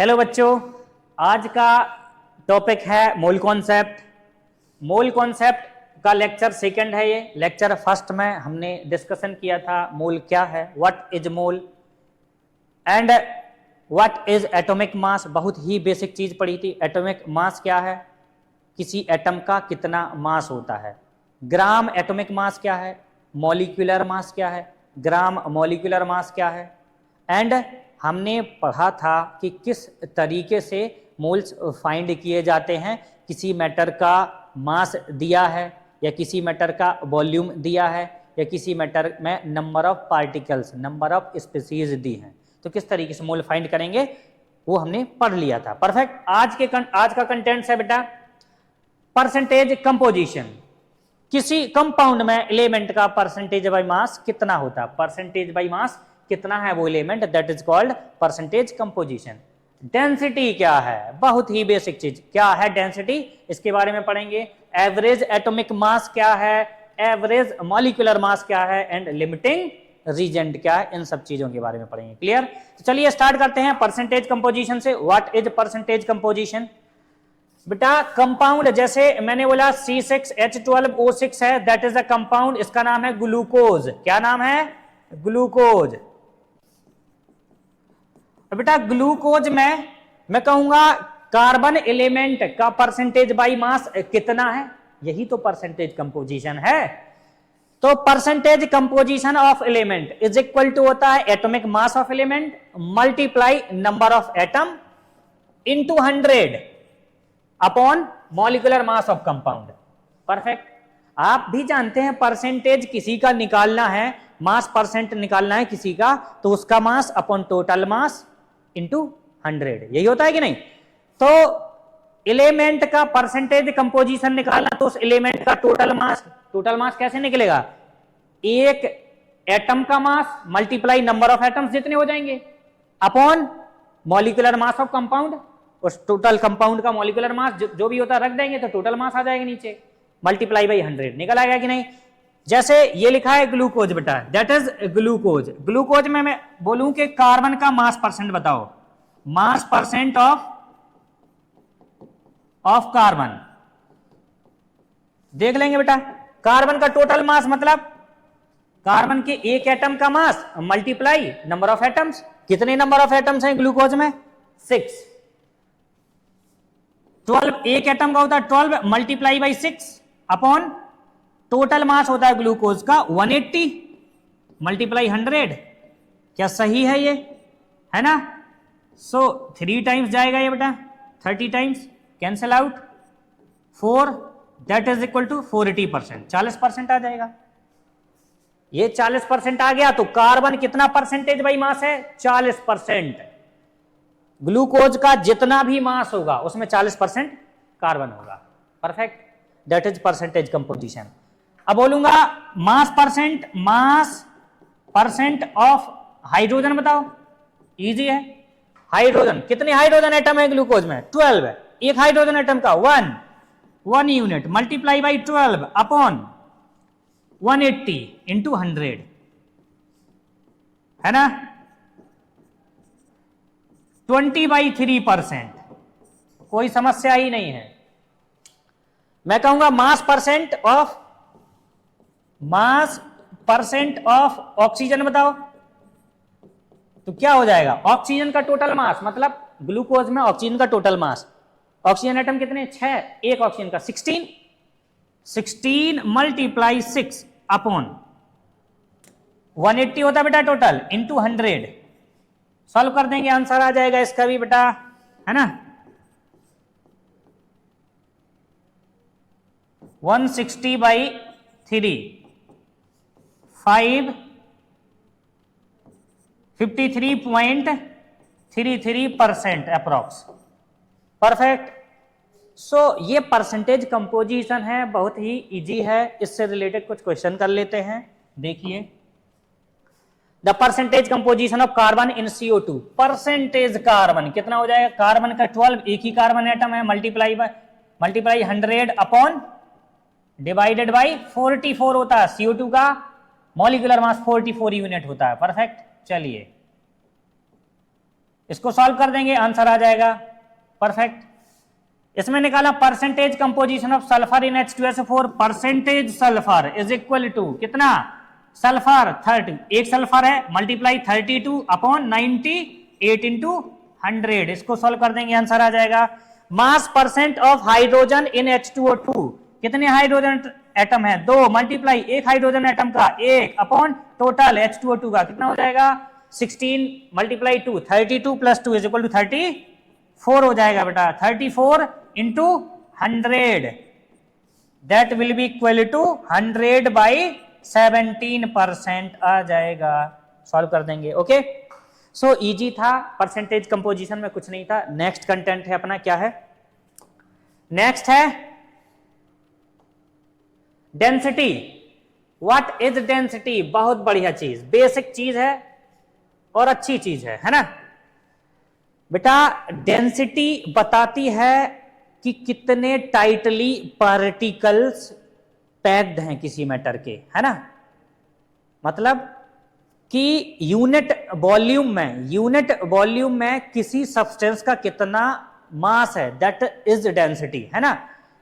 Hello बच्चों, आज का टॉपिक है मोल कॉन्सेप्ट। मोल कॉन्सेप्ट का लेक्चर सेकंड है। ये लेक्चर फर्स्ट में हमने डिस्कशन किया था मोल क्या है, what is mole and what is atomic mass. बहुत ही बेसिक चीज पढ़ी थी। एटॉमिक मास क्या है, किसी एटम का कितना मास होता है। ग्राम एटॉमिक मास क्या है, मॉलिक्यूलर मास क्या है, ग्राम मॉलिक्यूलर मास क्या है। एंड हमने पढ़ा था कि किस तरीके से मोल्स फाइंड किए जाते हैं। किसी मैटर का मास दिया है या किसी मैटर का वॉल्यूम दिया है या किसी मैटर में number of particles, number of species दी हैं, तो किस तरीके से मोल फाइंड करेंगे वो हमने पढ़ लिया था। परफेक्ट। आज का कंटेंट है बेटा परसेंटेज कंपोजिशन। किसी कंपाउंड में एलिमेंट का परसेंटेज बाय मास कितना होता है, परसेंटेज बाय मास कितना है वो element, that is called percentage composition. Density क्या है, बहुत ही बेसिक चीज। क्या है डेंसिटी, इसके बारे में पढ़ेंगे। एवरेज एटॉमिक मास क्या है, एवरेज मॉलिक्यूलर मास क्या है एंड लिमिटिंग रीजेंट क्या है, इन सब चीजों के बारे में पढ़ेंगे। क्लियर। तो चलिए स्टार्ट करते हैं परसेंटेज कंपोजिशन से। What is percentage composition. बेटा कंपाउंड, जैसे मैंने बोला C6H12O6 है, दैट इज अ कंपाउंड। इसका नाम है ग्लूकोज। क्या नाम है, ग्लूकोज। बेटा ग्लूकोज में मैं कहूंगा कार्बन एलिमेंट का परसेंटेज बाई मास कितना है, यही तो परसेंटेज कंपोजिशन है। तो percentage composition of element is equal to होता है atomic mass of element multiply number of atom into 100 upon molecular mass of compound. Perfect. आप भी जानते हैं परसेंटेज किसी का निकालना है, मास परसेंट निकालना है किसी का, तो उसका mass upon total mass into 100, यही होता है कि नहीं। तो एलिमेंट का परसेंटेज कंपोजिशन निकालना, तो उस एलिमेंट का टोटल मास कैसे निकलेगा, एक एटम का मास मल्टीप्लाई नंबर ऑफ एटम्स जितने हो जाएंगे upon molecular mass of compound. उस टोटल कंपाउंड का मॉलिक्यूलर मास जो भी होता है रख देंगे तो टोटल मास आ जाएगा नीचे, मल्टीप्लाई बाई 100 निकल आएगा कि नहीं। जैसे ये लिखा है ग्लूकोज बेटा, दैट इज ग्लूकोज। ग्लूकोज में मैं बोलूं कि कार्बन का मास परसेंट बताओ, मास परसेंट ऑफ कार्बन। देख लेंगे बेटा, कार्बन का टोटल मास मतलब कार्बन के एक एटम का मास मल्टीप्लाई नंबर ऑफ एटम्स। कितने नंबर ऑफ एटम्स हैं ग्लूकोज में, 6। 12 एक एटम का होता है 12 multiply by 6 upon total mass होता है ग्लूकोज का 180 मल्टीप्लाई 100। क्या सही है ये, है ना। सो 3 टाइम्स जाएगा ये बेटा, 30 times cancel out 4, that is equal to 480%, 40% आ जाएगा। ये 40% आ गया तो कार्बन कितना परसेंटेज बाई मास है, 40%। ग्लूकोज का जितना भी मास होगा उसमें 40% कार्बन होगा। Perfect, that is percentage composition. अब बोलूंगा मास परसेंट ऑफ हाइड्रोजन बताओ, इजी है। हाइड्रोजन, कितने हाइड्रोजन एटम है ग्लूकोज में, 12 है। एक हाइड्रोजन एटम का 1 unit multiply by 12 upon 180 into 100, है ना, 20/3%। कोई समस्या ही नहीं है। मैं कहूंगा मास परसेंट ऑफ ऑक्सीजन बताओ, तो क्या हो जाएगा, ऑक्सीजन का टोटल मास मतलब ग्लूकोज में ऑक्सीजन का टोटल मास। ऑक्सीजन एटम कितने, 6, एक ऑक्सीजन का 16 मल्टीप्लाई 6 अपॉन 180 होता है बेटा टोटल इंटू 100। सॉल्व कर देंगे, आंसर आ जाएगा इसका भी बेटा, है ना। 160/3 53.33% अप्रोक्स। परफेक्ट। सो ये परसेंटेज कंपोजिशन है, बहुत ही इजी है। इससे रिलेटेड कुछ क्वेश्चन कर लेते हैं। देखिए, the percentage composition of carbon in CO2। Percentage carbon कितना हो जाएगा, कार्बन का 12, एक ही कार्बन एटम है, मल्टीप्लाई 100 अपॉन डिवाइडेड बाई 44 होता है। CO2 का मॉलिक्यूलर मास 44 यूनिट होता है। परफेक्ट। चलिए इसको सॉल्व कर देंगे, आंसर आ जाएगा। परफेक्ट। इसमें निकाला percentage composition of sulphur in H2SO4, percentage sulphur is equal to कितना, सल्फर 30, एक सल्फर है, मल्टीप्लाई 32 अपॉन 98 इंटू 100, इसको सॉल्व कर देंगे, आंसर आ जाएगा। मास percent of hydrogen in H2O2, कितने हाइड्रोजन एटम है, 2, मल्टीप्लाई एक हाइड्रोजन एटम का 1 अपॉन टोटल H2O2 का कितना हो जाएगा, 16 multiply 2, 32 plus 2 is equal to 34 हो जाएगा बेटा, 34 into 100, that will be equal to 100 by 17% आ जाएगा। सॉल्व कर देंगे। ओके, सो इजी था, परसेंटेज कंपोजिशन में कुछ नहीं था। नेक्स्ट कंटेंट है अपना, क्या है, नेक्स्ट है डेंसिटी। व्हाट इज डेंसिटी, बहुत बढ़िया चीज, बेसिक चीज है और अच्छी चीज है ना बेटा। डेंसिटी बताती है कि कितने टाइटली पार्टिकल्स पैक्ड हैं किसी मैटर के, है ना, मतलब कि यूनिट वॉल्यूम में किसी सब्सटेंस का कितना मास है, दैट इज डेंसिटी, है ना।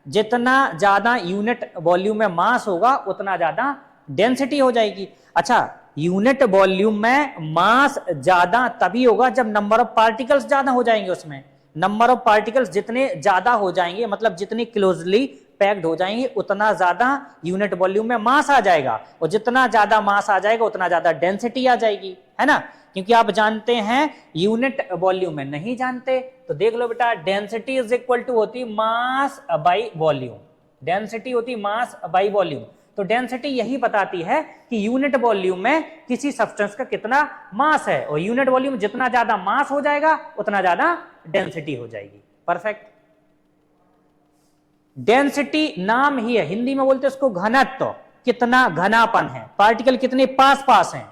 जितना ज्यादा यूनिट वॉल्यूम में मास होगा उतना ज्यादा डेंसिटी हो जाएगी। अच्छा, यूनिट वॉल्यूम में मास ज्यादा तभी होगा जब नंबर ऑफ पार्टिकल्स ज्यादा हो जाएंगे। उसमें नंबर ऑफ पार्टिकल्स जितने ज्यादा हो जाएंगे, मतलब जितने क्लोजली पैक्ड हो जाएंगे, उतना ज्यादा यूनिट वॉल्यूम में मास आ जाएगा, और जितना ज्यादा मास आ जाएगा उतना ज्यादा डेंसिटी आ जाएगी, है ना। क्योंकि आप जानते हैं यूनिट वॉल्यूम में, नहीं जानते तो देख लो बेटा, डेंसिटी इज इक्वल टू होती मास बाई वॉल्यूम, डेंसिटी होती मास बाई वॉल्यूम। तो डेंसिटी यही बताती है कि यूनिट वॉल्यूम में किसी सब्सटेंस का कितना मास है, और यूनिट वॉल्यूम जितना ज्यादा मास हो जाएगा उतना ज्यादा डेंसिटी हो जाएगी। परफेक्ट। डेंसिटी नाम ही है, हिंदी में बोलते हैं उसको घनत्व, कितना घनापन है, पार्टिकल कितने पास पास हैं।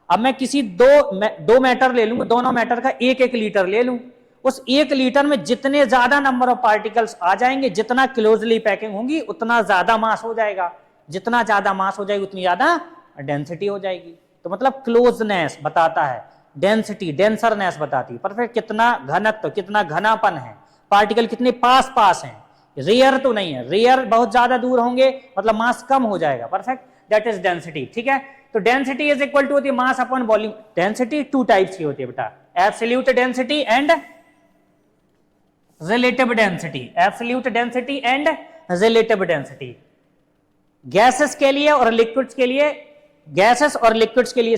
अब मैं किसी दो मैटर ले लूं, दोनों मैटर का 1-1 लीटर ले लूं, उस 1 लीटर में जितने ज्यादा नंबर ऑफ पार्टिकल्स आ जाएंगे, जितना क्लोजली पैकिंग होंगी, उतना ज्यादा मास हो जाएगा, जितना ज्यादा मास हो जाएगी उतनी ज्यादा डेंसिटी हो जाएगी। तो मतलब क्लोजनेस बताता है, डेंसिटी डेंसरनेस बताती है। परफेक्ट। कितना घनत्व, कितना घनापन है, पार्टिकल कितने पास पास हैं, रेयर तो नहीं है, रेयर बहुत ज्यादा दूर होंगे मतलब मास कम हो जाएगा। Perfect, that is density. ठीक है, तो डेंसिटी इज इक्वल टू होती है mass upon volume. Density 2 types की होती है बेटा, absolute density and relative density, absolute density and relative density. Gases के लिए और लिक्विड्स के लिए, गैसेस और लिक्विड्स के लिए,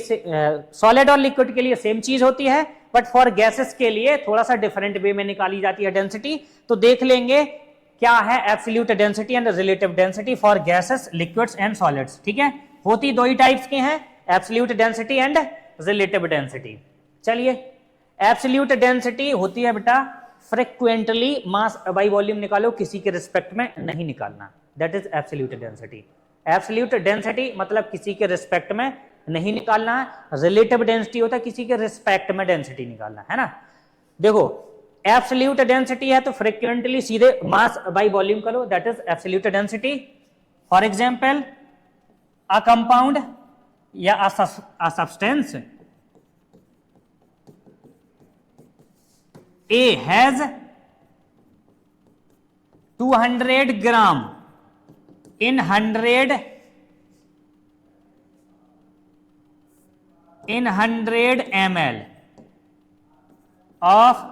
सॉलिड और लिक्विड के लिए सेम चीज होती है, बट फॉर गैसेस के लिए थोड़ा सा डिफरेंट वे में निकाली जाती है डेंसिटी। तो देख लेंगे क्या है absolute density and relative density for gases, liquids and solids. ठीक है, होती दो ही टाइप्स के हैं, absolute density and relative density. चलिए, एब्सोल्यूट डेंसिटी होती है बेटा फ्रीक्वेंटली मास बाई वॉल्यूम निकालो, किसी के रिस्पेक्ट में नहीं निकालना, that is absolute density. Absolute density मतलब किसी के रिस्पेक्ट में नहीं निकालना है। रिलेटिव डेंसिटी होता है किसी के रिस्पेक्ट में डेंसिटी निकालना, है ना। देखो, एब्सोल्यूट डेंसिटी है तो फ्रीक्वेंटली सीधे मास बाई वॉल्यूम करो, that is absolute density. For example, a compound या a substance A has 200 gram in 100 ml of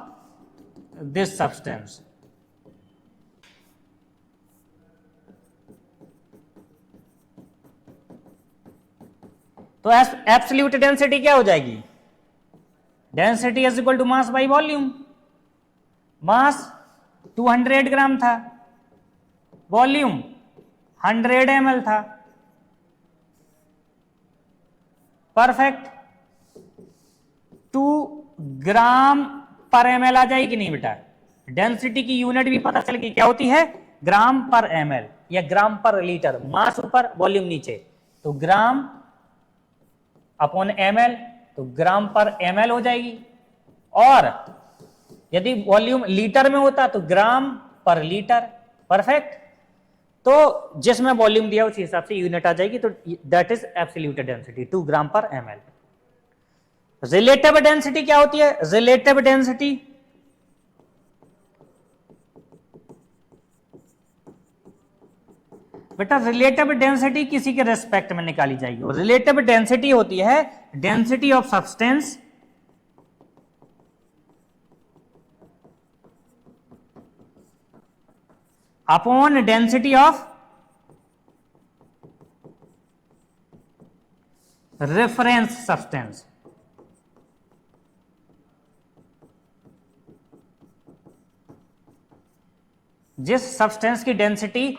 this substance. तो एब्सोल्यूट डेंसिटी क्या हो जाएगी, density is equal to mass by volume. Mass 200 gram था, volume 100 ml था। Perfect. 2 gram पर ml आ जाएगी नहीं बेटा, डेंसिटी की यूनिट भी पता चल गई, क्या होती है, ग्राम पर ml या ग्राम पर लीटर, मास ऊपर वॉल्यूम नीचे, तो ग्राम अपॉन ml, तो ग्राम पर ml हो जाएगी। और यदि वॉल्यूम लीटर में होता तो ग्राम पर लीटर। परफेक्ट। तो जिसमें वॉल्यूम दिया उसी हिसाब से यूनिट आ जाएगी, तो that is absolute density, 2 gram पर ml। रिलेटिव डेंसिटी क्या होती है? रिलेटिव डेंसिटी बेटा, रिलेटिव डेंसिटी किसी के रेस्पेक्ट में निकाली जाएगी। रिलेटिव डेंसिटी होती है density of substance upon density of reference substance. जिस सब्सटेंस की डेंसिटी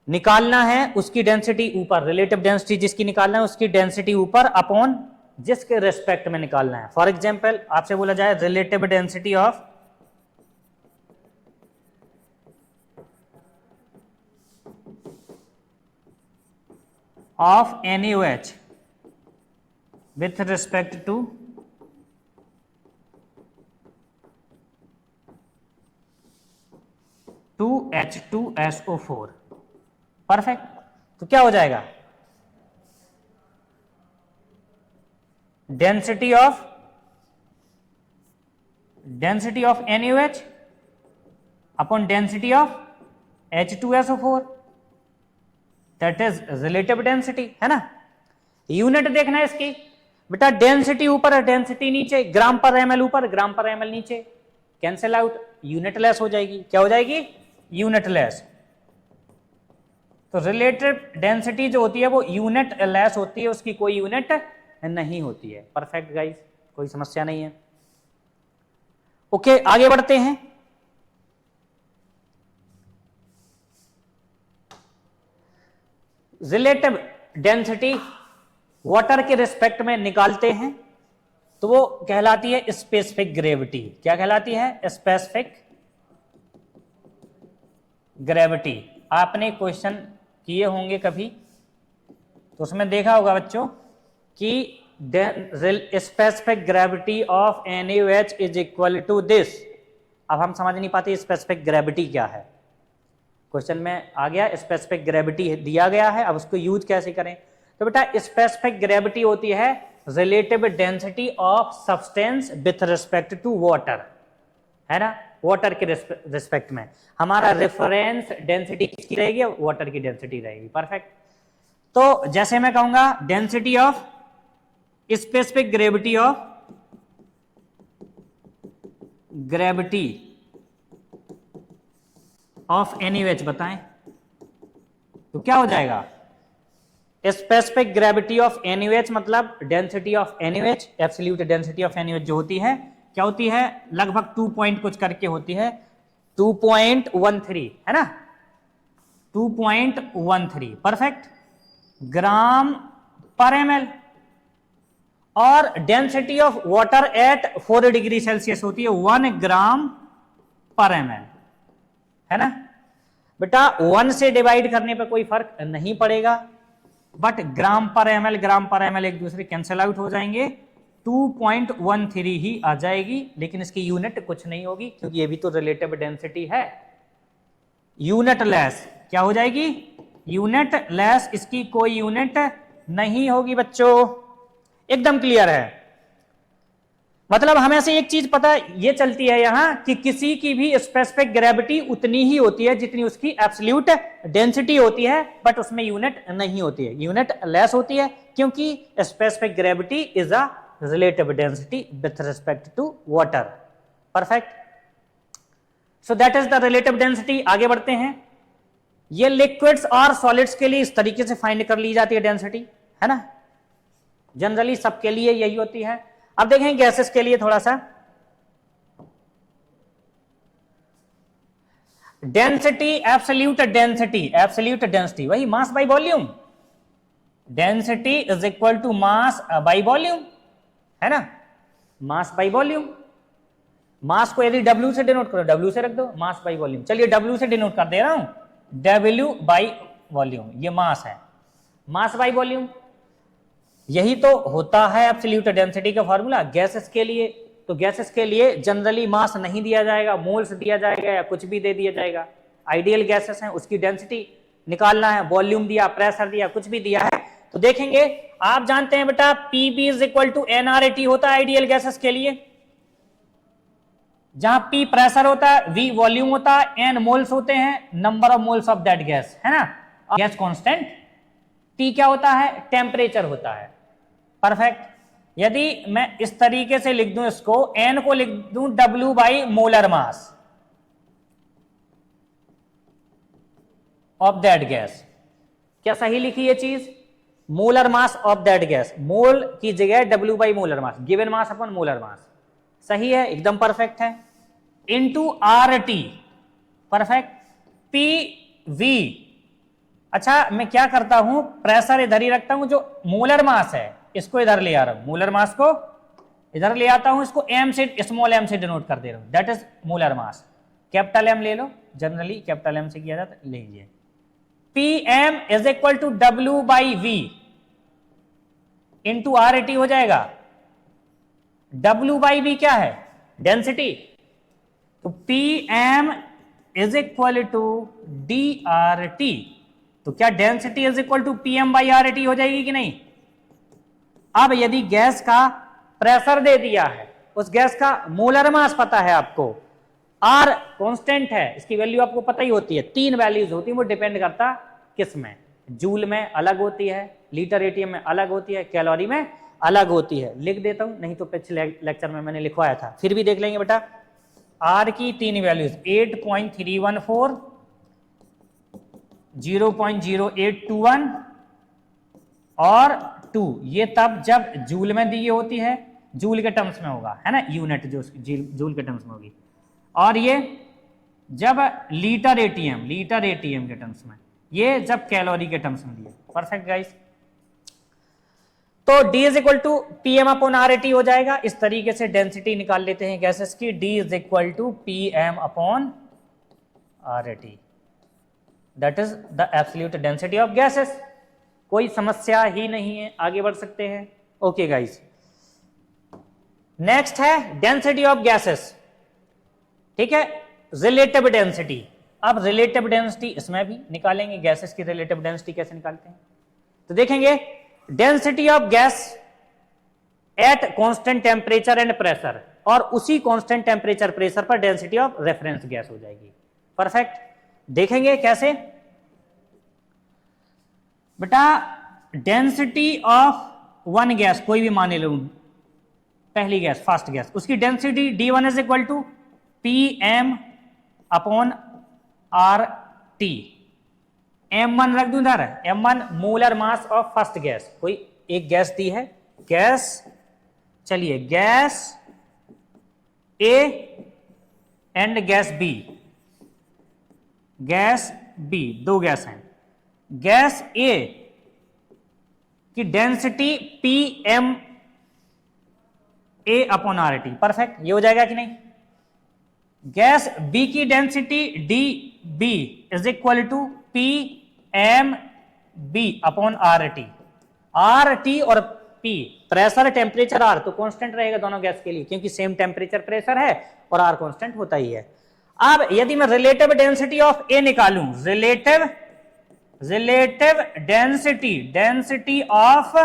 निकालना है उसकी डेंसिटी ऊपर, रिलेटिव डेंसिटी जिसकी निकालना है उसकी डेंसिटी ऊपर अपॉन जिसके रेस्पेक्ट में निकालना है। फॉर एग्जांपल आपसे बोला जाए relative density of NaOH with respect to H2SO4। Perfect. तो क्या हो जाएगा? Density of NaOH upon density of H2SO4, that is relative density, है ना। यूनिट देखना है इसकी बेटा, डेंसिटी ऊपर है डेंसिटी नीचे, ग्राम पर ml ऊपर ग्राम पर ml नीचे, कैंसिल आउट, यूनिट लेस हो जाएगी। क्या हो जाएगी? Unit less. तो रिलेटिव डेंसिटी जो होती है वो यूनिट लेस होती है, उसकी कोई यूनिट नहीं होती है। परफेक्ट गाइस, कोई समस्या नहीं है। ओके, आगे बढ़ते हैं। रिलेटिव डेंसिटी वाटर के रिस्पेक्ट में निकालते हैं तो वो कहलाती है स्पेसिफिक ग्रेविटी। क्या कहलाती है? Specific gravity. आपने क्वेश्चन किए होंगे कभी तो उसमें देखा होगा बच्चों कि specific gravity of NaOH is equal to this. अब हम समझ नहीं पाते स्पेसिफिक ग्रेविटी क्या है। क्वेश्चन में आ गया स्पेसिफिक ग्रेविटी दिया गया है, अब उसको यूज कैसे करें? तो बेटा स्पेसिफिक ग्रेविटी होती है relative density of substance with respect to water, है ना। वाटर के रिस्पेक्ट में हमारा रेफरेंस डेंसिटी किसकी रहेगी? वाटर की डेंसिटी रहेगी। परफेक्ट। तो जैसे मैं कहूंगा density of specific gravity of NaOH बताएं तो क्या हो जाएगा? स्पेसिफिक ग्रेविटी ऑफ NaOH मतलब density of NaOH, absolute density of NaOH जो होती है क्या होती है? लगभग 2 पॉइंट कुछ करके होती है, 2.13, है ना, 2.13। परफेक्ट। ग्राम पर ml। और density of water at 4 degree Celsius होती है 1 ग्राम पर ml, है ना बेटा। 1 से डिवाइड करने पर कोई फर्क नहीं पड़ेगा, बट ग्राम पर ml एक दूसरे कैंसिल आउट हो जाएंगे, 2.13 ही आ जाएगी, लेकिन इसकी यूनिट कुछ नहीं होगी क्योंकि ये भी तो रिलेटिव डेंसिटी है। यूनिट लेस क्या हो जाएगी? यूनिट लेस, इसकी कोई यूनिट नहीं होगी बच्चों। एकदम क्लियर है। मतलब हमें से एक चीज पता ये चलती है यहां कि किसी की भी स्पेसिफिक ग्रेविटी उतनी ही होती है जितनी उसकी एब्सोल्यूट डेंसिटी होती है, बट उसमें यूनिट नहीं होती है, यूनिट लेस होती है क्योंकि specific gravity is a relative density with respect to water. Perfect. So that is the relative density. आगे बढ़ते हैं। ये लिक्विड्स और सॉलिड्स के लिए इस तरीके से फाइंड कर ली जाती है डेंसिटी, है ना। जनरली सबके लिए यही होती है। अब देखें गैसेस के लिए थोड़ा सा। डेंसिटी, एब्सोल्यूट डेंसिटी वही mass by volume. Density is equal to mass by volume, है ना, मास बाय वॉल्यूम। मास को यदि W से डिनोट करो, W से रख दो, मास बाय वॉल्यूम। चलिए W से डिनोट कर दे रहा हूं, W बाय वॉल्यूम, ये मास है, मास बाय वॉल्यूम। यही तो होता है एब्सोल्यूट डेंसिटी का फॉर्मूला गैसेस के लिए। तो गैसेस के लिए जनरली मास नहीं दिया जाएगा, मोल्स दिया जाएगा या कुछ भी दे दिया जाएगा। आइडियल गैसेस हैं उसकी डेंसिटी निकालना है, वॉल्यूम दिया, प्रेशर दिया, कुछ भी दिया है तो देखेंगे, आप जानते हैं बेटा P B is equal to N R T होता है आइडियल गैसेस के लिए, जहां पी प्रेशर होता है, वी वॉल्यूम होता है, एन मोल्स होते हैं, number of moles of that gas, है ना। गैस कांस्टेंट, टी क्या होता है, टेम्परेचर होता है। परफेक्ट। यदि मैं इस तरीके से लिख दूं इसको, एन को लिख दूं W by molar mass of that gas, क्या सही लिखी ये चीज, molar mass of that gas, mole की जगह W by molar mass, given mass अपन मोलर मास, सही है, एकदम परफेक्ट है। Into R T, perfect. P V, अच्छा मैं क्या करता हूं, प्रेशर इधर ही रखता हूं, जो मोलर मास है इसको इधर ले आ रहा हूं, मोलर मास को इधर ले आता हूं, इसको एम से, स्मॉल एम से डिनोट कर दे रहा हूं, that is molar mass. Capital M ले लो, जनरली कैपिटल एम से किया जाता है, ले लीजिए। P M is equal to W by V into R T हो जाएगा। डब्ल्यू बाई वी क्या है, डेंसिटी, तो P M is equal to D R T, तो क्या density is equal to P M by R T हो जाएगी कि नहीं। अब यदि गैस का प्रेशर दे दिया है, उस गैस का मोलर मास पता है आपको, आर कांस्टेंट है, इसकी वैल्यू आपको पता ही होती है, 3 वैल्यूज होती है, वो डिपेंड करता किस में, जूल में अलग होती है, लीटर एटीएम में अलग होती है, कैलोरी में अलग होती है। लिख देता हूं, नहीं तो पिछले लेक्चर में मैंने लिखवाया था, फिर भी देख लेंगे बेटा। आर की 3 वैल्यूज 8.314, 0.0821 और 2, ये तब जब जूल में दी होती है, जूल के टर्म्स में होगा, है ना, यूनिट जो जूल के टर्म्स में होगी, और ये जब लीटर एटीएम के टर्म्स में, ये जब कैलोरी के टर्म्स में दिए। Perfect guys. तो D is equal to P M upon R T हो जाएगा। इस तरीके से डेंसिटी निकाल लेते हैं गैसेस की, D is equal to P M upon R T, that is the absolute density of gases. कोई समस्या ही नहीं है, आगे बढ़ सकते हैं। ओके गाइस, नेक्स्ट है डेंसिटी ऑफ गैसेस, ठीक है, रिलेटिव डेंसिटी। अब रिलेटिव डेंसिटी इसमें भी निकालेंगे, गैसेस की रिलेटिव डेंसिटी कैसे निकालते हैं, तो देखेंगे density of gas at constant temperature and pressure, और उसी कांस्टेंट टेम्परेचर प्रेशर पर डेंसिटी ऑफ रेफरेंस गैस हो जाएगी। परफेक्ट। देखेंगे कैसे बेटा, डेंसिटी ऑफ वन गैस कोई भी मान लो, पहली गैस फर्स्ट गैस, उसकी density D1 is equal to P M upon R T, M1 रख दूं इधर, M1 molar mass of first gas, कोई एक गैस दी है, गैस, चलिए gas A and gas B, gas B, 2 gas हैं, गैस A की density P M A upon R T, perfect, ये हो जाएगा कि नहीं। गैस B की density D B is equal to P M B upon R T और P pressure temperature R तो कांस्टेंट रहेगा दोनों गैस के लिए, क्योंकि सेम टेम्परेचर प्रेशर है और R कांस्टेंट होता ही है। अब यदि मैं रिलेटिव डेंसिटी ऑफ A निकालूं, relative density of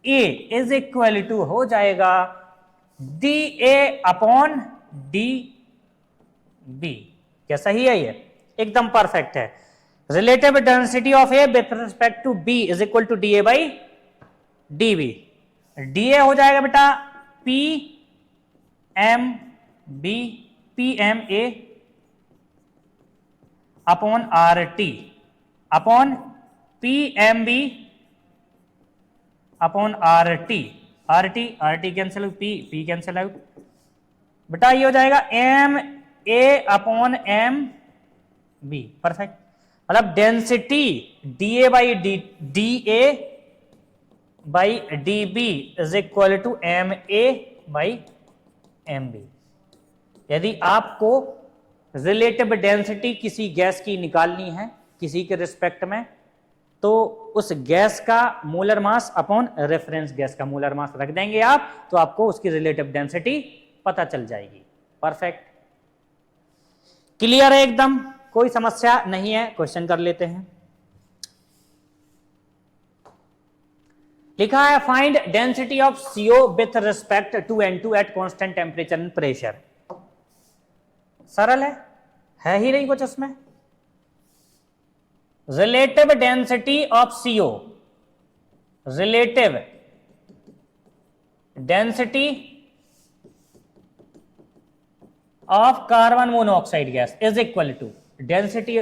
A is equal to हो जाएगा D A upon D B. क्या सही है ये, एकदम परफेक्ट है। Relative density of A with respect to B is equal to D A by D B. D A हो जाएगा बेटा P M B, P M A upon R T upon P M B upon R T cancel out, P cancel out बेटा, ये हो जाएगा M A upon M B. Perfect. मतलब density D A by D B is equal to M A by M B. यदि आपको relative density किसी gas की निकालनी है किसी के रिस्पेक्ट में, तो उस गैस का molar mass upon reference gas का मोलर मास रख देंगे आप, तो आपको उसकी रिलेटिव डेंसिटी पता चल जाएगी। परफेक्ट, क्लियर है एकदम, कोई समस्या नहीं है। क्वेश्चन कर लेते हैं। लिखा है find density of CO with respect to N2 at constant temperature and pressure. सरल है ही नहीं कुछ उसमें। Relative density of CO, relative density of carbon monoxide gas is equal to density,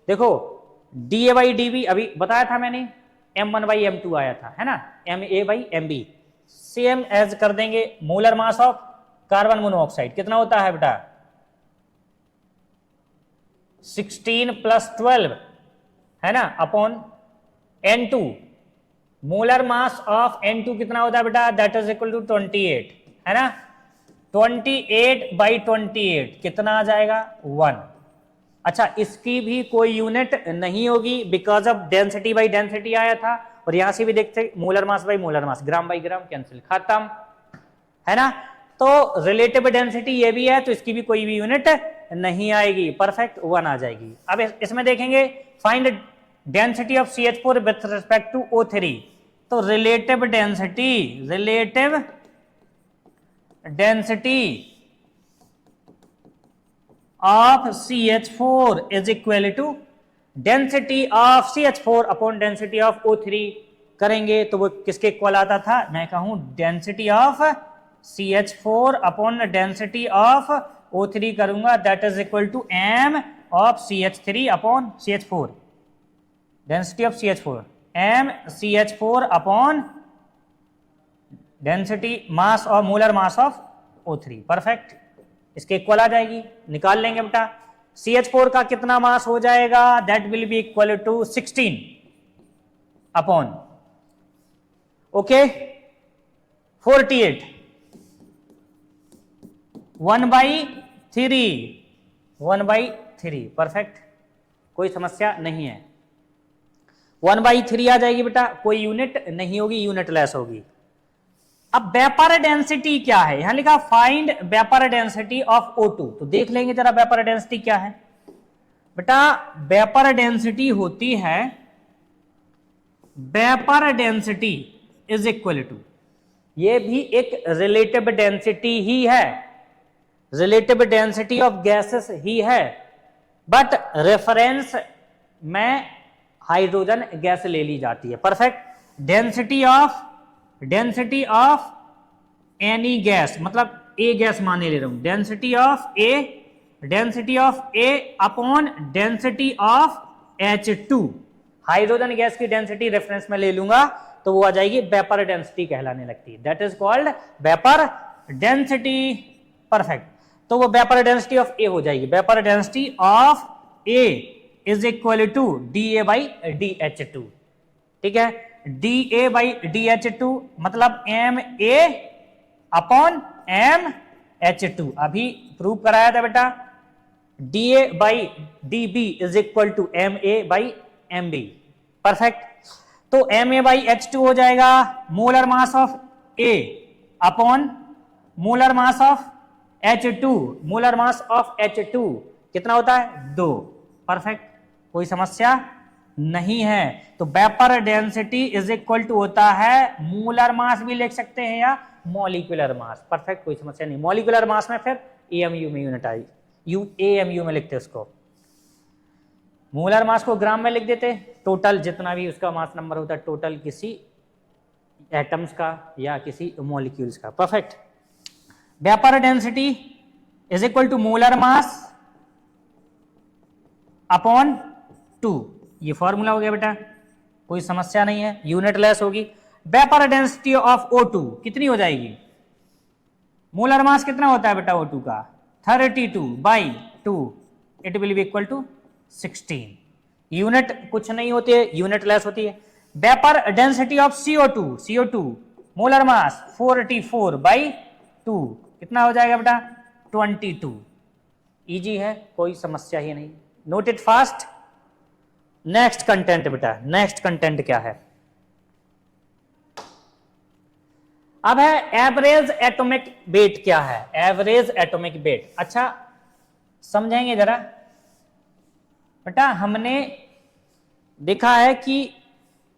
देखो DA/dB अभी बताया था मैंने, M1/M2 आया था, है ना, MA/MB, सेम एज कर देंगे molar mass of carbon monoxide कितना होता है बेटा 16 + 12 है ना upon N2, molar mass of N2 कितना होता है बेटा दैट इज इक्वल टू 28 है ना, 28/28 कितना आ जाएगा 1। अच्छा इसकी भी कोई यूनिट नहीं होगी because of density by density आया था, और यहां से भी देखते molar mass by molar mass, gram by gram cancel, खत्म है ना। तो रिलेटिव डेंसिटी ये भी है तो इसकी भी कोई भी यूनिट नहीं आएगी, परफेक्ट 1 आ जाएगी। अब इसमें देखेंगे find density of CH4 with respect to O3, तो relative density of CH4 is equal to density of CH4 upon density of O3 करेंगे तो वो किसके इक्वल आता था, मैं कहूं density of CH4 upon density of O3 करूंगा that is equal to M of CH3 upon CH4, density of CH4 M CH4 upon density mass और molar mass of O3, perfect इसके इक्वल आ जाएगी, निकाल लेंगे बेटा। CH4 का कितना मास हो जाएगा that will be equal to 16 upon okay 48 1/3 perfect, कोई समस्या नहीं है। 1/3 आ जाएगी बेटा, कोई यूनिट नहीं होगी, यूनिट लेस होगी। अब वेपर डेंसिटी क्या है, यहां लिखा find vapour density of O2, तो देख लेंगे जरा वेपर डेंसिटी क्या है बेटा। वेपर डेंसिटी होती है, vapour density is equal to, ये भी एक रिलेटिव डेंसिटी ही है, रिलेटिव डेंसिटी ऑफ गैसेस ही है, बट रेफरेंस में हाइड्रोजन गैस ले ली जाती है, perfect. Density of any gas मतलब ए गैस माने ले रहा हूं, density of A upon density of H2, hydrogen gas की डेंसिटी रेफरेंस में ले लूंगा तो वो आ जाएगी वेपर डेंसिटी कहलाने लगती है, that is called vapour density, perfect. तो वो वेपर डेंसिटी ऑफ ए हो जाएगी, vapour density of A is equal to DA/DH2, ठीक है, DA/DH2 मतलब MA अपॉन MH2, अभी प्रूव कराया था बेटा, DA/DB is equal to MA/MB, perfect. तो MA/H2 हो जाएगा molar mass of A upon molar mass of H2, molar mass of H2 कितना होता है 2, परफेक्ट, कोई समस्या नहीं है। तो vapour density is equal to होता है मोलर मास भी लिख सकते हैं या मॉलिक्यूलर मास, परफेक्ट, कोई समस्या नहीं। मॉलिक्यूलर मास में फिर AMU में यूनिट आई, AMU में लिखते उसको, मोलर मास को ग्राम में लिख देते, टोटल जितना भी उसका मास नंबर होता है टोटल किसी एटम्स का या किसी मॉलिक्यूल्स का, perfect. Vapour density is equal to molar mass upon 2, ये फॉर्मूला हो गया बेटा, कोई समस्या नहीं है, यूनिट लेस होगी। वेपर डेंसिटी ऑफ O2 कितनी हो जाएगी, मोलर मास कितना होता है बेटा O2 का 32/2, it will be equal to 16, unit कुछ नहीं होती है, यूनिट लेस होती है। Vapour density of CO2 molar mass 44/2 कितना हो जाएगा बेटा 22, इजी है, कोई समस्या ही नहीं, note it fast. Next content बेटा, नेक्स्ट कंटेंट क्या है, अब है एवरेज एटॉमिक वेट क्या है, एवरेज एटॉमिक वेट। अच्छा समझेंगे जरा बेटा, हमने देखा है कि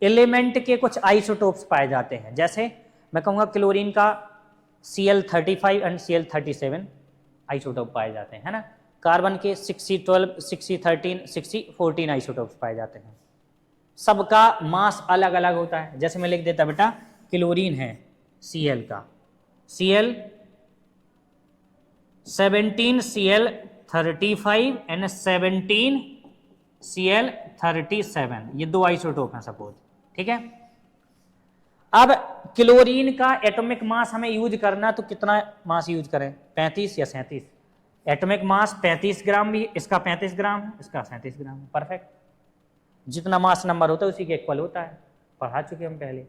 एलिमेंट के कुछ आइसोटोप्स पाए जाते हैं, जैसे मैं कहूँगा क्लोरीन का Cl35 एंड Cl37 आइसोटोप पाए जाते हैं, है ना। कार्बन के 6012, 6013, 6014 आइसोटोप्स पाए जाते हैं। सबका मास अलग अलग होता है। जैसे मैं लिख देता बेटा, क्लोरीन है Cl का Cl 17 Cl35 एंड 17 Cl37, ये दो आइसोटोप हैं सपोज, ठीक है। अब क्लोरीन का एटॉमिक मास हमें यूज करना, तो कितना मास यूज करें, 35 या 37? एटॉमिक मास 35 ग्राम भी, इसका 35 ग्राम है, इसका 37 ग्राम है, परफेक्ट। जितना मास नंबर होता है उसी के इक्वल होता है, पढ़ा चुके हम पहले।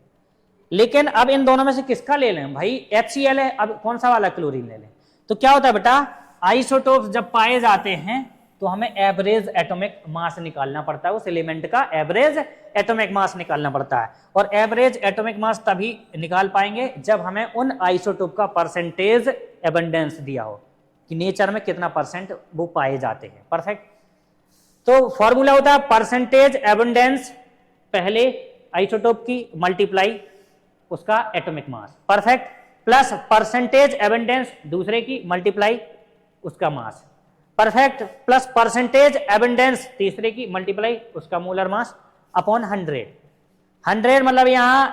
लेकिन अब इन दोनों में से किसका ले लें भाई, HCl है, अब कौन सा वाला क्लोरीन ले लें? तो क्या होता है बेटा, आइसोटोप्स जब पाए जाते हैं तो हमें एवरेज एटॉमिक मास निकालना पड़ता है, उस एलिमेंट का एवरेज एटॉमिक मास निकालना पड़ता है। और एवरेज एटॉमिक मास तभी निकाल पाएंगे जब हमें उन आइसोटोप का परसेंटेज एबंडेंस दिया हो कि नेचर में कितना परसेंट वो पाए जाते हैं, परफेक्ट। तो फॉर्मूला होता है परसेंटेज एबंडेंस पहले आइसोटोप की मल्टीप्लाई उसका atomic mass, perfect, plus percentage abundance दूसरे की मल्टीप्लाई उसका मास, परफेक्ट, प्लस परसेंटेज एबंडेंस तीसरे की मल्टीप्लाई उसका मोलर मास अपॉन 100। 100 मतलब यहां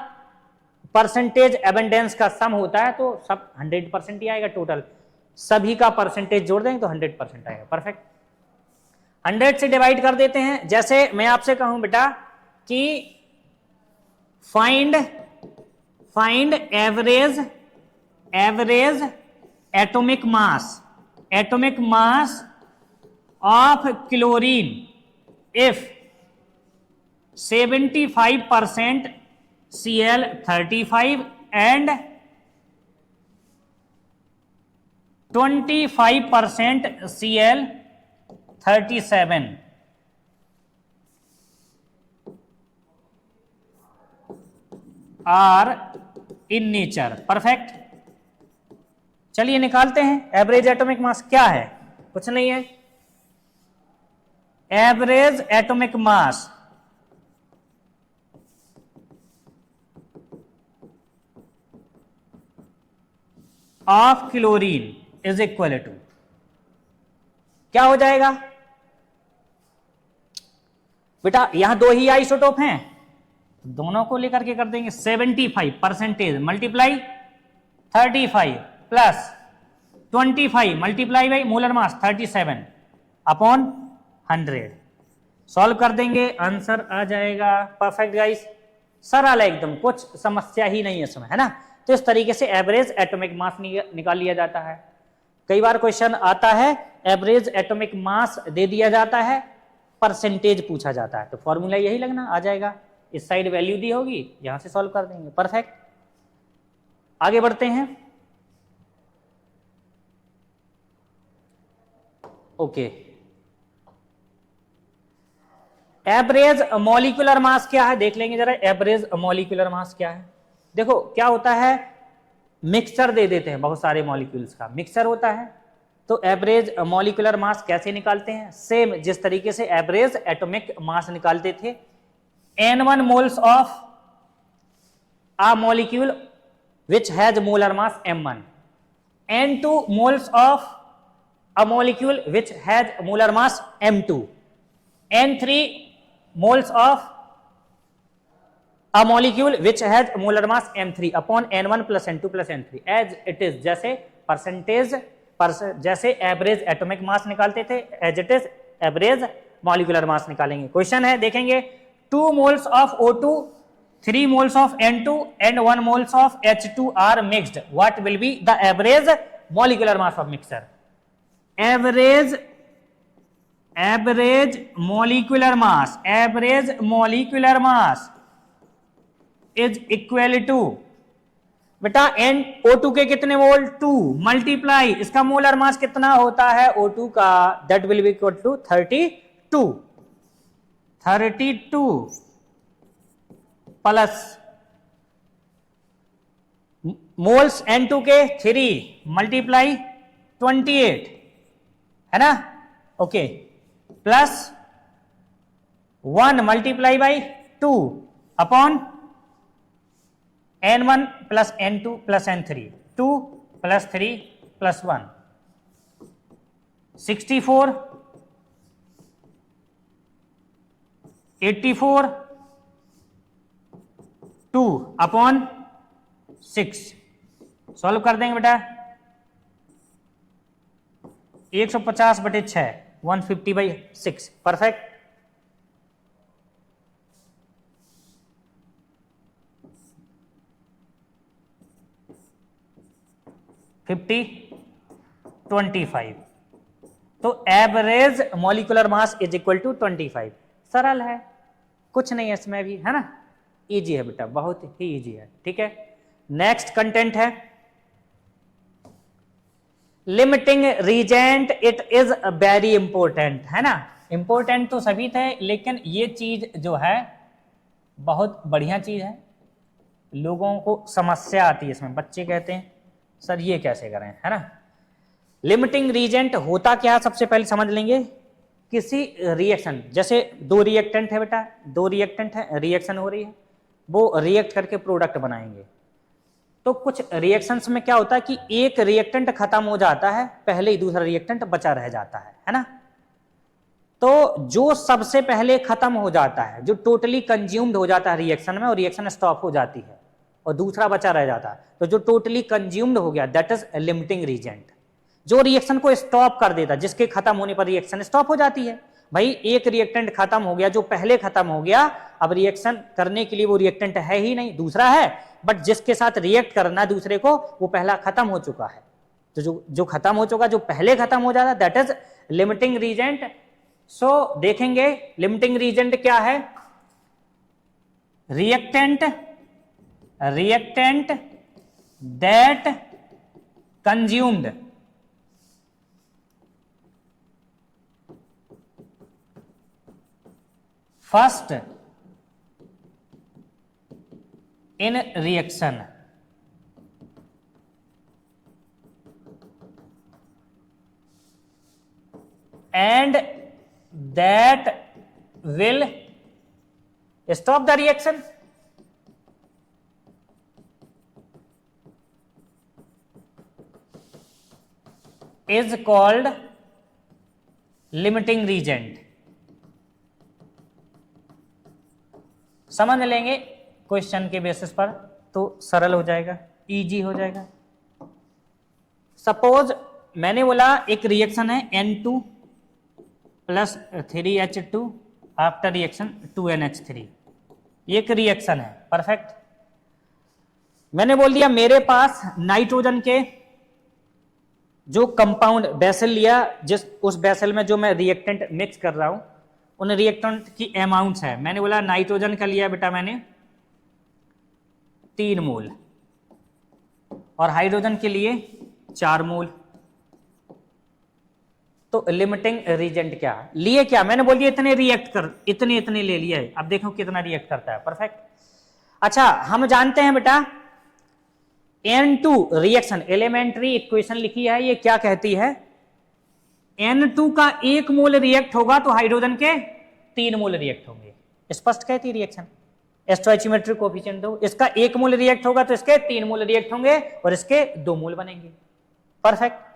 परसेंटेज एबंडेंस का सम होता है, तो सब 100% ही आएगा, टोटल सभी का परसेंटेज जोड़ देंगे तो 100% आएगा, परफेक्ट। 100 से डिवाइड कर देते हैं। जैसे मैं आपसे कहूं बेटा कि find average atomic mass of chlorine if 75% Cl35 and 25% Cl37 are in nature, perfect. चलिए निकालते हैं एवरेज एटॉमिक मास क्या है, कुछ नहीं है, average atomic mass of chlorine is equal to, क्या हो जाएगा बेटा, यहां दो ही आइसोटोप हैं, दोनों को लेकर के कर देंगे 75% multiply 35 plus 25 multiply by molar mass 37 upon 100, solve कर देंगे, आंसर आ जाएगा, परफेक्ट गाइस, सरल है एकदम, कुछ समस्या ही नहीं है इसमें, है ना। तो इस तरीके से एवरेज एटॉमिक मास निकाल लिया जाता है। कई बार क्वेश्चन आता है एवरेज एटॉमिक मास दे दिया जाता है, परसेंटेज पूछा जाता है, तो फॉर्मूला यही लगना आ जाएगा, इस साइड वैल्यू दी होगी, यहां से सॉल्व कर देंगे, परफेक्ट। आगे बढ़ते हैं, ओके। एवरेज मॉलिक्यूलर मास क्या है देख लेंगे जरा, एवरेज मॉलिक्यूलर मास क्या है। देखो क्या होता है, मिक्सचर दे देते हैं बहुत सारे मॉलिक्यूल्स का, मिक्सचर होता है, तो एवरेज मॉलिक्यूलर मास कैसे निकालते हैं, सेम जिस तरीके से एवरेज एटॉमिक मास निकालते थे, N1 moles of a molecule which has molar mass m1, N2 moles of a molecule which has molar mass m2, N3 moles of a molecule which has molar mass m3 upon n1 plus n2 plus n3 as it is, जैसे percentage जैसे average atomic mass निकालते थे, as it is average molecular mass निकालेंगे। Question है देखेंगे, 2 moles of O2, 3 moles of N2 and 1 moles of H2 are mixed, what will be the average molecular mass of mixture? Average molecular mass is equal to, बेटा O2 के कितने मोल 2 multiply इसका molar mass कितना होता है O2 का, that will be equal to 32 plus moles N2 के 3 multiply 28, है ना, okay, plus 1 multiply by 2 upon N1 plus N2 plus N3, 2 plus 3 plus 1, 64, 84, 2 upon 6। Solve कर देंगे बेटा, 150/6, 150/6, परफेक्ट। फिफ्टी 25, तो average molecular mass is equal to 25। सरल है, कुछ नहीं है इसमें भी, है ना, इजी है बेटा, बहुत ही इजी है, ठीक है। नेक्स्ट कंटेंट है limiting reagent, it is very important, है ना। इंपॉर्टेंट तो सभी थे, लेकिन ये चीज जो है बहुत बढ़िया चीज है। लोगों को समस्या आती है इसमें, बच्चे कहते हैं सर ये कैसे करें, है ना। लिमिटिंग रीजेंट होता क्या है, सबसे पहले समझ लेंगे। किसी रिएक्शन, जैसे दो रिएक्टेंट है बेटा, दो रिएक्टेंट है, रिएक्शन हो रही है, वो रिएक्ट करके प्रोडक्ट बनाएंगे। तो कुछ रिएक्शंस में क्या होता है कि एक रिएक्टेंट खत्म हो जाता है, पहले ही दूसरा रिएक्टेंट बचा रह जाता है ना। तो जो सबसे पहले खत्म हो जाता है, जो टोटली कंज्यूम्ड हो जाता है रिएक्शन में, और रिएक्शन स्टॉप हो जाती है और दूसरा बचा रह जाता है, तो जो टोटली कंज्यूम्ड हो गया दैट इज लिमिटिंग रीजेंट। जो रिएक्शन को स्टॉप कर देता, जिसके खत्म होने पर रिएक्शन स्टॉप हो जाती है। भाई एक रिएक्टेंट खत्म हो गया, जो पहले खत्म हो गया, अब रिएक्शन करने के लिए वो रिएक्टेंट है ही नहीं, दूसरा है, बट जिसके साथ रिएक्ट करना दूसरे को, वो पहला खत्म हो चुका है। तो जो खत्म हो चुका, जो पहले खत्म हो जाता, दैट इज लिमिटिंग रीजेंट। सो देखेंगे लिमिटिंग रीजेंट क्या है। Reactant that consumed first in reaction and that will stop the reaction is called limiting reagent। समझ लेंगे क्वेश्चन के बेसिस पर तो सरल हो जाएगा, इजी हो जाएगा। सपोज मैंने बोला एक रिएक्शन है N2 plus 3H2 after reaction 2NH3, एक रिएक्शन है, परफेक्ट। मैंने बोल दिया मेरे पास नाइट्रोजन के जो कंपाउंड बेसल लिया, जिस उस बेसल में जो मैं रिएक्टेंट मिक्स कर रहा हूं, उन रिएक्टेंट की अमाउंट्स है। मैंने बोला नाइट्रोजन का लिया बेटा मैंने 3 मोल और हाइड्रोजन के लिए 4 मोल। तो लिमिटिंग रीजेंट क्या लिए, क्या मैंने बोल दिया इतने रिएक्ट कर, इतने ले लिया है, अब देखो कितना रिएक्ट करता है, परफेक्ट। अच्छा हम जानते हैं बेटा N2 रिएक्शन, एलिमेंट्री इक्वेशन लिखी है, ये क्या कहती है, N2 का 1 मोल रिएक्ट होगा तो हाइड्रोजन के 3 मोल रिएक्ट होंगे। स्पष्ट कहती है रिएक्शन, स्टोइचियोमेट्रिक कोएफिशिएंट दो, इसका 1 मोल रिएक्ट होगा तो इसके 3 मोल रिएक्ट होंगे और इसके 2 मोल बनेंगे, परफेक्ट।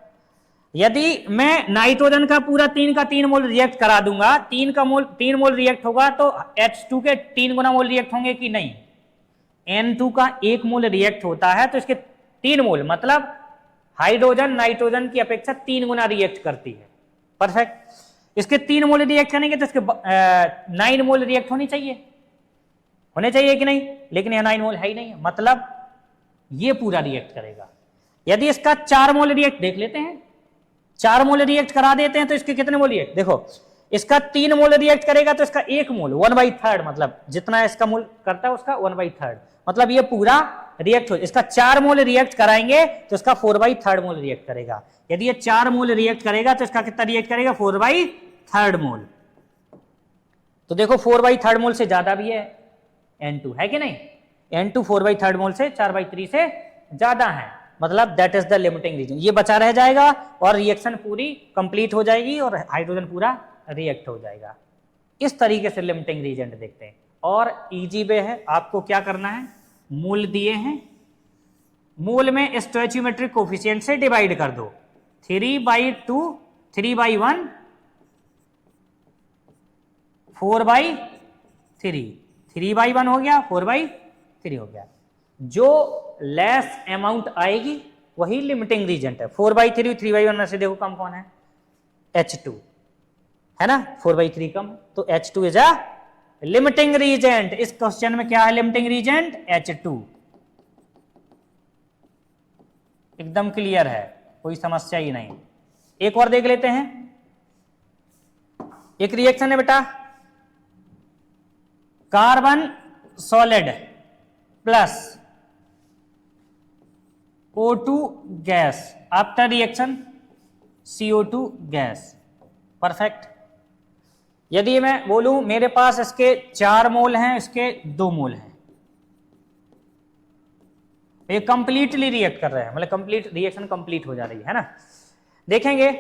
यदि मैं नाइट्रोजन का पूरा 3 का 3 मोल रिएक्ट करा दूंगा, 3 मोल रिएक्ट होगा तो H2 के 3 गुना मोल रिएक्ट होंगे कि नहीं। N2 का 1 मोल रिएक्ट होता है तो इसके 3 मोल, मतलब हाइड्रोजन नाइट्रोजन की अपेक्षा 3 गुना रिएक्ट करती है, परफेक्ट। इसके 3 मोल रिएक्ट करेंगे तो इसके 9 मोल रिएक्ट होने चाहिए कि नहीं, लेकिन यह 9 मोल है ही नहीं, मतलब ये पूरा रिएक्ट करेगा। यदि इसका 4 मोल रिएक्ट देख लेते हैं, 4 मोल रिएक्ट करा देते हैं तो इसके कितने मोल रिएक्ट, देखो इसका 3 मोल रिएक्ट करेगा तो इसका 1 मोल 1/3, मतलब जितना इसका मोल करता है उसका 1/3, मतलब ये पूरा रिएक्ट हो। इसका 4 मोल रिएक्ट कराएंगे तो इसका 4/3 मोल रिएक्ट करेगा। यदि ये 4 मोल रिएक्ट करेगा तो इसका कितना रिएक्ट करेगा, 4/3 मोल। तो देखो 4/3 मोल से ज्यादा भी है N2, है कि नहीं। N2 4/3 मोल से 4/3 से ज्यादा है, मतलब that is the limiting reagent. ये बचा रह जाएगा और रिएक्शन पूरी कंप्लीट हो जाएगी और हाइड्रोजन पूरा रिएक्ट हो जाएगा। इस तरीके से लिमिटिंग रीजेंट देखते हैं। और इजी वे है, आपको क्या करना है, मूल दिए हैं, मूल में स्टोइचियोमेट्रिक कोफिशिएंट से डिवाइड कर दो। 3/2, 3/1, 4/3, 3/1 हो गया, 4/3 हो गया। जो लेस अमाउंट आएगी वही लिमिटिंग रीजेंट है। 4/3, 3/1 में से देखो कम कौन है, H2 है ना, 4/3 कम, तो H2 is a limiting reagent. इस क्वेश्चन में क्या है लिमिटिंग रीजेंट, H2। एकदम क्लियर है, कोई समस्या ही नहीं। एक और देख लेते हैं, एक रिएक्शन है बेटा, carbon solid plus O2 gas after reaction CO2 gas. Perfect. यदि मैं बोलूं मेरे पास इसके 4 मोल हैं, इसके 2 मोल हैं, ये कंप्लीटली रिएक्ट कर रहे हैं, मतलब कंप्लीट रिएक्शन कंप्लीट हो जा रही है ना। देखेंगे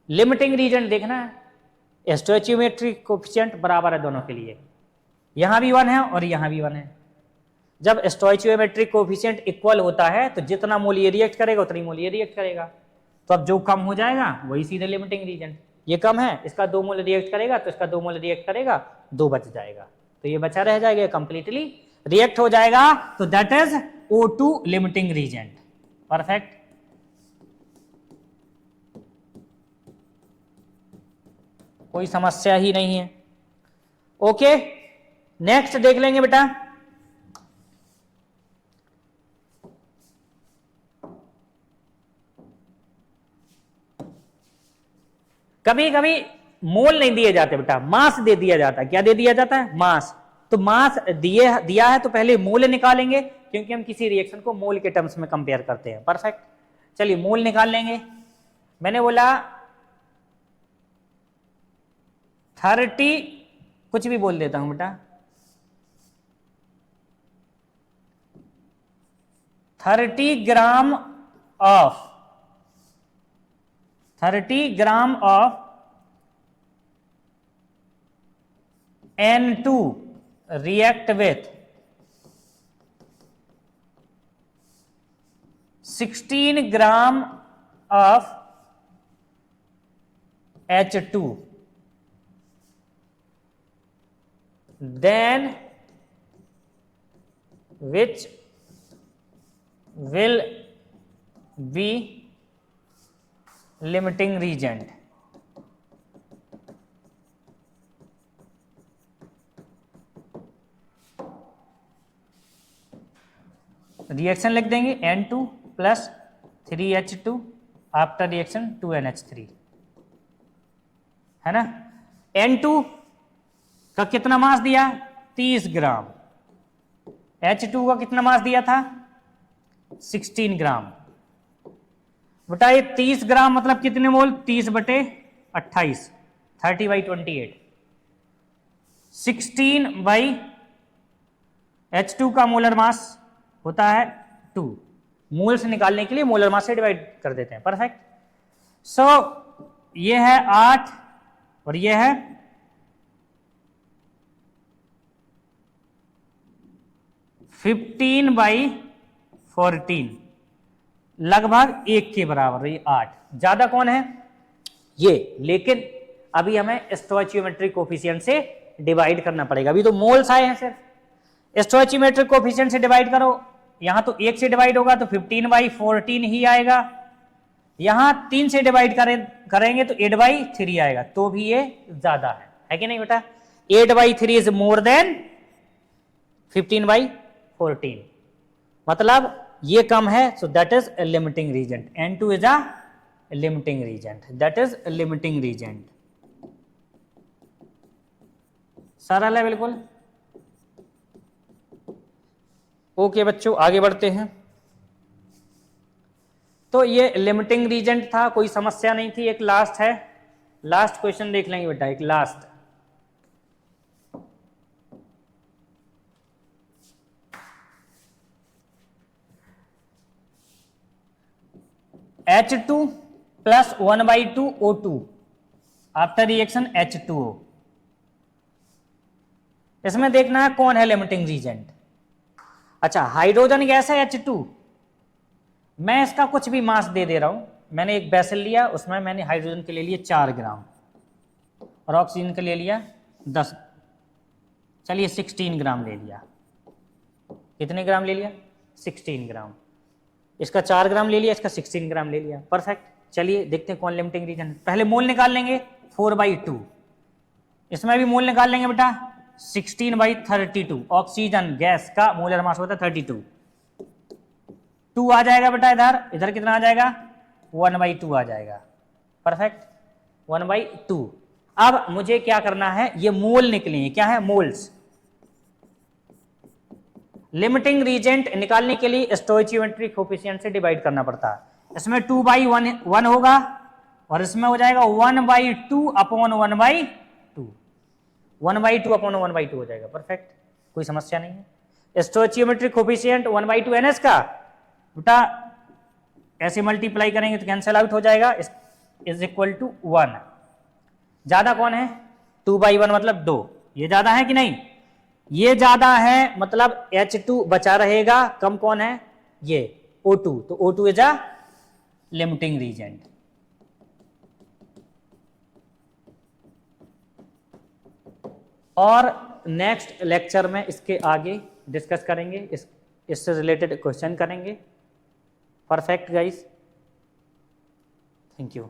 लिमिटिंग रीजन देखना है, स्टोइचियोमेट्रिक कोफिशिएंट बराबर है दोनों के लिए, यहां भी 1 है और यहां भी 1 है। जब स्टोइचियोमेट्रिक कोफिशिएंट इक्वल होता है तो जितना मोल ये रिएक्ट करेगा उतनी मोल ये रिएक्ट करेगा, तो अब जो कम हो जाएगा वही सीधे लिमिटिंग रीजन। ये कम है, इसका 2 मोल रिएक्ट करेगा तो इसका 2 मोल रिएक्ट करेगा, 2 बच जाएगा, तो ये बचा रह जाएगा, कंप्लीटली रिएक्ट हो जाएगा, तो that is O2 limiting reagent. Perfect. कोई समस्या ही नहीं है। ओके, नेक्स्ट देख लेंगे बेटा, कभी कभी मोल नहीं दिए जाते बेटा, मास दे दिया जाता है। क्या दे दिया जाता है, मास। तो मास दिया है तो पहले मोल निकालेंगे, क्योंकि हम किसी रिएक्शन को मोल के टर्म्स में कंपेयर करते हैं। परफेक्ट, चलिए मोल निकाल लेंगे। मैंने बोला 30, कुछ भी बोल देता हूं बेटा, 30 gram of 30 gram of N2 react with 16 gram of H2, then which will be limiting reagent। Reaction लिख देंगे N2 plus 3H2 after reaction 2NH3, है ना। N2 का कितना मास दिया, 30 ग्राम, H2 का कितना मास दिया था, 16 ग्राम। बेटा ये 30 ग्राम मतलब कितने मोल, 30/28, 30/28, 16/H2 का मोलर मास होता है 2, मोल से निकालने के लिए मोलर मास से डिवाइड कर देते हैं। परफेक्ट। सो ये है 8 और ये है 15/14, लगभग 1 के बराबर, ये 8। ज्यादा कौन है, ये, लेकिन अभी हमें स्टोइचियोमेट्रिक कोफिशिएंट से डिवाइड करना पड़ेगा। अभी तो मोल्स आए हैं सिर्फ, स्टोइचियोमेट्रिक कोफिशिएंट से डिवाइड करो, यहां तो 1 से डिवाइड होगा तो 15/14 ही आएगा, यहां 3 से डिवाइड करेंगे तो 8/3 आएगा, तो भी ये ज्यादा है कि नहीं बेटा। 8/3 इज मोर देन 15/14, मतलब ये कम है, so that is a limiting reagent. N2 is a limiting reagent, that is limiting reagent. सरल है बिल्कुल। ओके बच्चों, आगे बढ़ते हैं। तो ये लिमिटिंग रीजेंट था, कोई समस्या नहीं थी। एक लास्ट है, लास्ट क्वेश्चन देख लेंगे बेटा, एक last. H2 plus 1/2 O2 after reaction H2O, इसमें देखना है कौन है लिमिटिंग रीजेंट। अच्छा, हाइड्रोजन गैस है H2, मैं इसका कुछ भी मास दे रहा हूं। मैंने एक बेसल लिया, उसमें मैंने हाइड्रोजन के ले लिए 4 ग्राम और ऑक्सीजन के ले लिया 10, चलिए 16 ग्राम ले लिया। कितने ग्राम ले लिया? 16 ग्राम। इसका 4 ग्राम ले लिया, इसका 16 ग्राम ले लिया। परफेक्ट। चलिए देखते हैं कौन लिमिटिंग रीजन है। पहले मोल निकाल लेंगे 4/2, इसमें भी मोल निकाल लेंगे बेटा 16/32। ऑक्सीजन गैस का मोलर मास होता है 32, 2 आ जाएगा बेटा। इधर इधर कितना आ जाएगा? 1/2 आ जाएगा। परफेक्ट, 1/2। अब मुझे क्या करना है, ये मोल निकलेंगे, क्या है? मोल्स। लिमिटिंग रीजेंट निकालने के लिए स्टोइचियोमेट्री कोफिशिएंट से डिवाइड करना पड़ता है। इसमें 2/1 होगा और इसमें हो जाएगा 1/2 अपॉन 1/2, 1/2 अपॉन 1/2 हो जाएगा। परफेक्ट, कोई समस्या नहीं है। स्टोइचियोमेट्री कोफिशिएंट 1/2 NH का बेटा ऐसे मल्टीप्लाई करेंगे तो कैंसिल आउट हो जाएगा, इज इक्वल टू 1। ज्यादा कौन है? 2/1 मतलब 2। ये ज्यादा है कि नहीं? ये ज्यादा है, मतलब H2 बचा रहेगा। कम कौन है? ये O2। तो O2 is a limiting reagent. और नेक्स्ट लेक्चर में इसके आगे डिस्कस करेंगे, इससे रिलेटेड क्वेश्चन करेंगे। Perfect guys, thank you.